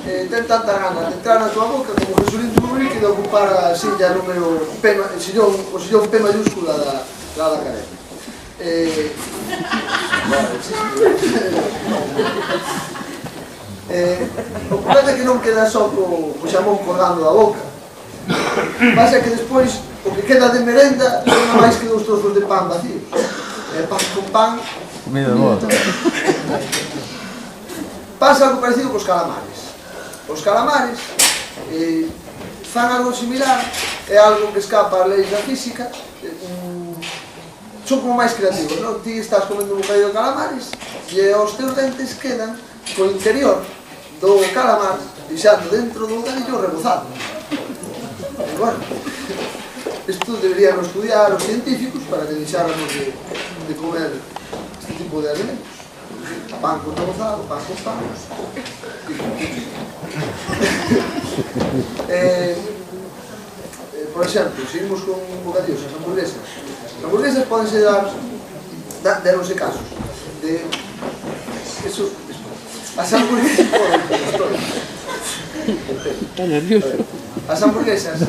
ten tanta gana de entrar na tua boca como Jesulín Turbrí que de ocupar a silla número P, o sillón P mayúscula da Academia. O problema é que non queda só co xamón colgando da boca. Pasa que despois o que queda de merenda non é máis que 2 trozos de pan vacíos. Pan con pan. Comida boa. Pasa algo parecido cos calamares. Os calamares fan algo similar, é algo que escapa ás leis da física, son como máis creativos, non? Ti estás comendo un bocadillo de calamares e os teus dentes quedan co interior do calamar deixando dentro do bocadillo rebozado. E bueno, isto deberían estudiar os científicos para que deixáramos de comer este tipo de alimentos. Pan con rebozado, pan con pan. Por exemplo, seguimos con bocadillos, as hamburguesas. As hamburguesas podense deronse casos de eso, as hamburguesas as hamburguesas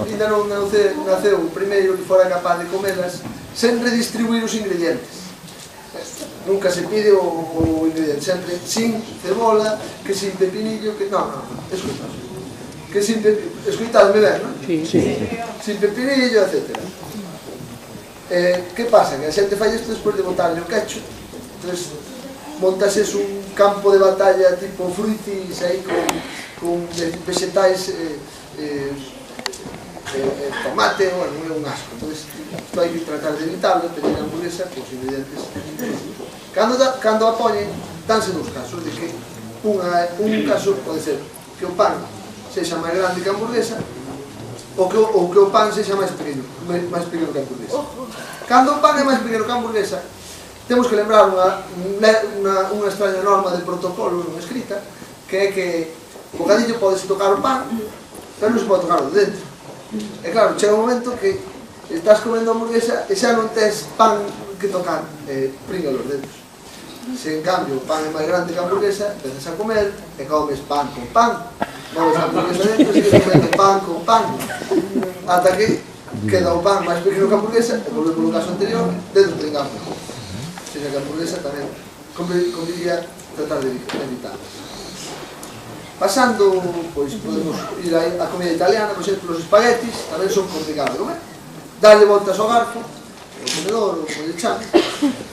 ainda non naceu o primeiro que fora capaz de comelas sen redistribuir os ingredientes. Nunca se pide o ingrediente, sempre sin cebola, que sin pepinillo, que non, escoitadme. Que sin pepinillo, escoitadme ben, non? Sí. Sin pepinillo, etc. Que pasa? Que a xente fai isto despois de botarlle o ketchup, entón montase un campo de batalla tipo fruitis aí con vegetais, tomate, bueno, é un asco. Entón, isto hai que tratar de evitarlo, pedir a hamburguesa cos ingredientes. Cando a poñen, danse dos casos, de que un caso pode ser que o pan sexa máis grande que a hamburguesa ou que o pan sexa máis pequeno que a hamburguesa. Cando o pan é máis pequeno que a hamburguesa, temos que lembrar unha extraña norma de protocolo non escrita, que é que o bocadillo pode tocar o pan, pero non se pode tocar o de dentro. E claro, chega un momento que estás comendo a hamburguesa e xa non tes pan que tocar, pringa los dedos. Se en cambio o pan é máis grande que a hamburguesa, empezas a comer e comes pan con pan, moves a hamburguesa dentro e sigues comendo pan con pan, ata que queda o pan máis pequeno que a hamburguesa e volvemos no caso anterior, dedos pringamos. O sea que a hamburguesa tamén conviría tratar de evitar. Pasando, pois podemos ir a comida italiana, por exemplo, os espaguetis tamén son complicados de comer. Darlle voltas ao garfo, o tenedor, o colchán,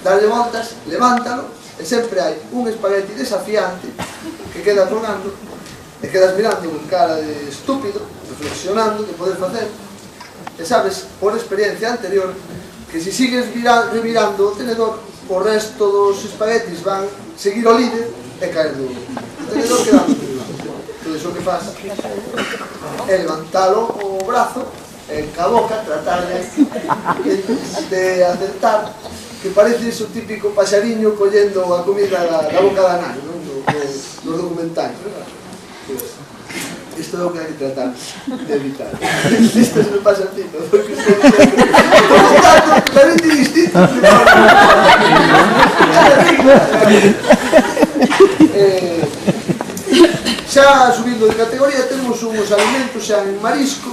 darlle voltas, levántalo, e sempre hai un espagueti desafiante que queda colgando e quedas mirando con cara de estúpido, reflexionando que podes facer, e sabes, por experiencia anterior, que se sigues revirando o tenedor, o resto dos espaguetis van seguir o líder e caer do tenedor quedando. Todo iso que faz é levantalo o brazo e ca boca tratar de acertar, que parece iso típico paxariño collendo a comida da boca da nai, nos documentarios. Isto é o que hai que tratar de evitar. Isto se me pasa a ti, porque isto é un dato totalmente distinto. Xa subindo de categoría temos uns alimentos xa en marisco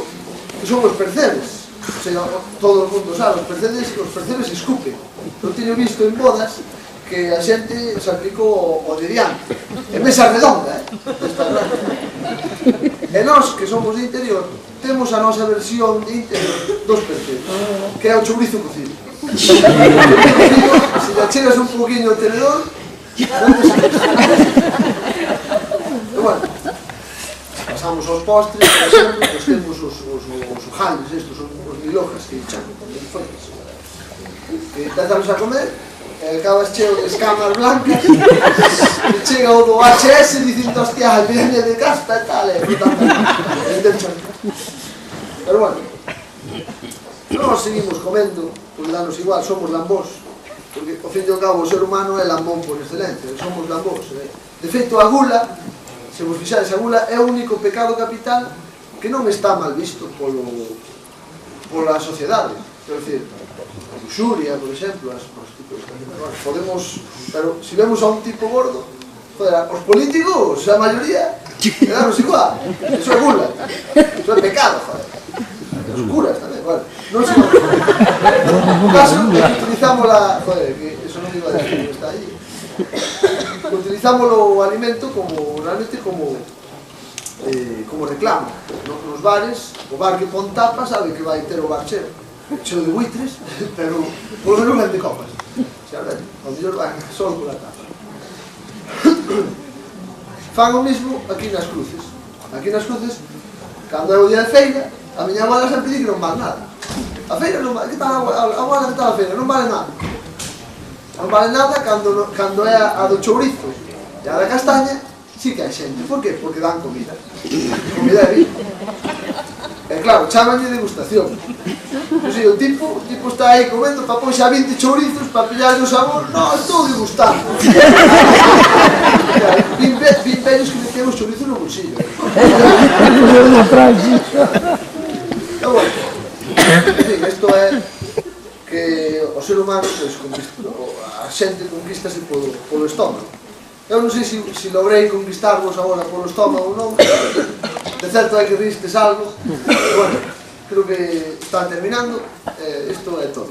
que son os percebes. O sea, todo o mundo sabe, os percebes escupen. Eu teño visto en bodas que a xente se aplicou o de diante, en mesa redonda, e nós, que somos de interior, temos a nosa versión de interior dos percebes, que é o chourizo cocido. Se le chegas un poquinho o tenedor, non te sabes. E bueno, pasamos aos postres, por exemplo, pues temos os ujales, estos, os milhojas que chaman, que empezamos a comer, e acabas cheo de escamas blancas, e chega o do HS dicindo, hostia, viene de casta e tal, pero bueno, nós seguimos comendo, porque danos igual, somos lambós, porque ao fin e ao cabo o ser humano é lambón por excelencia, somos lambós. De feito, a gula, se vos fixades, a gula é o único pecado capital que non está mal visto pola sociedade. Quero dicir, a luxuria, por exemplo, as prostitutas, podemos, pero se vemos a un tipo gordo, joder, os políticos, a maioría, Quedaros igual. Eso é gula. Eso é pecado, joder. Os curas tamén, bueno. Non se no caso é que utilizamos la... Joder, que eso non iba a decir, está aí. Utilizamos o alimento como, realmente como reclamo. Nos bares, o bar que pon tapa sabe que vai ter o bar cheo de buitres, pero por non vende copas. Xa ven, ao mellor van só pola tapa. Fan o mismo aquí nas cruces. Aquí nas cruces, cando é o día de feira, a miña abuela sempre di que non vale nada. A feira non vale, que tal a abuela, que tal a feira? Non vale nada. Non vale nada cando é a do chourizo e a da castaña, sí que hai xente. Por que? Porque dan comida. Comida de vino. E claro, chamanlle degustación. O sea, o tipo está aí comendo para pôr xa 20 chourizos para pillarlle o sabor. No, estou degustando. 20 vellos que metían os chourizos no bolsillo. Pero bueno, en fin, isto é que o ser humano, pues, a xente conquistase polo estómago. Eu non sei se logrei conquistarvos agora polo estómago ou non. De certo é que ristes algo. Bueno, creo que está terminando. Isto é todo.